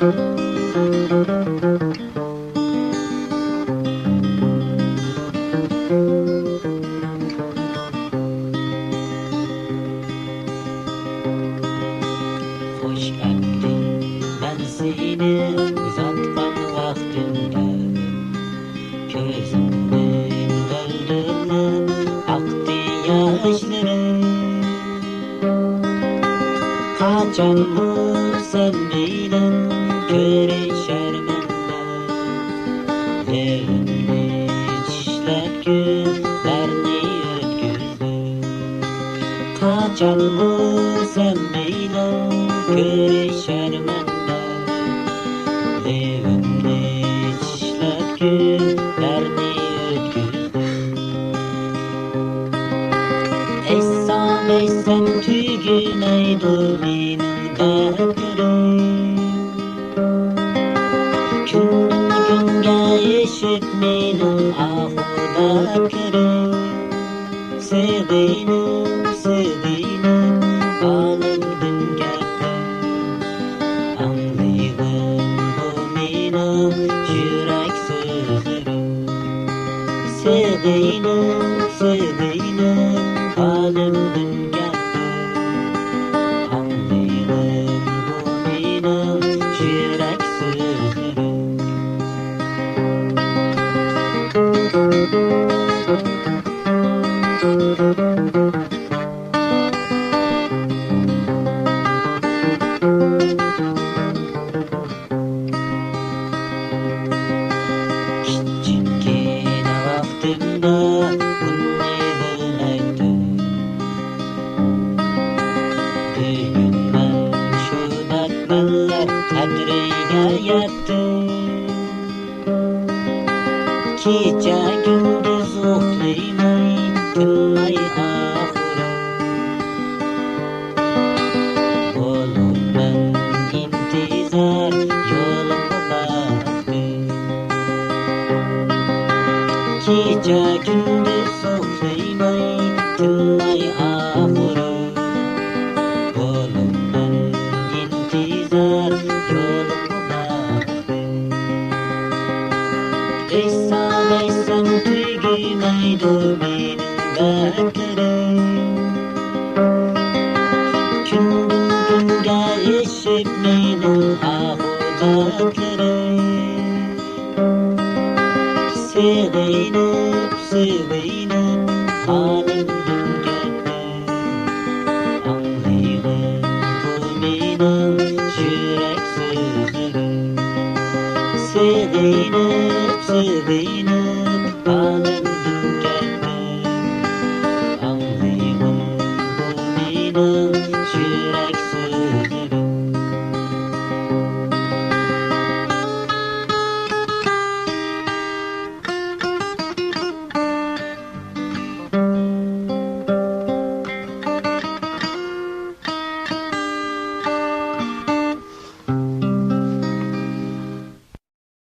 Hoş geldin, ben seni uzatkan vaktinde gözümün öldüğünü aktı yaşlarım. Kaçan mı sen benim görüşermende Levimli çişler günlerini ötküzdü. Kaçan mı sen benim görüşermende Levimli çişler günlerini ötküzdü. Eysem eysem tügümeydi benim dertlerim. Günden günge eşit benim ahudatlarım. Sevdiğim, sevdiğim alımdın geldim. Anlaydım bu benim yürek sözlerim. Sevdiğim, sevdiğim alımdın geldim. Anlaydım bu benim yürek sözlerim. Çünkü vaktimde bunu bilmektim. Bugün ben şu dertlerle kadriye yettim. Gece gündüz uxlaymay, tinmay ahırım. Olur ben intizar yoluma baktım. Gece gündüz uxlaymay, tinmay ahırım. Olur ben intizar yoluma baktım. Eysem eysem tügümeydi benim dertlerim. Günden günge eşip benim ahudatlarım. Sevdiğim, sevdiğim halimden geldim. Anlaydım bu benim yürek sözlerim. Sevdiğim, sevdiğim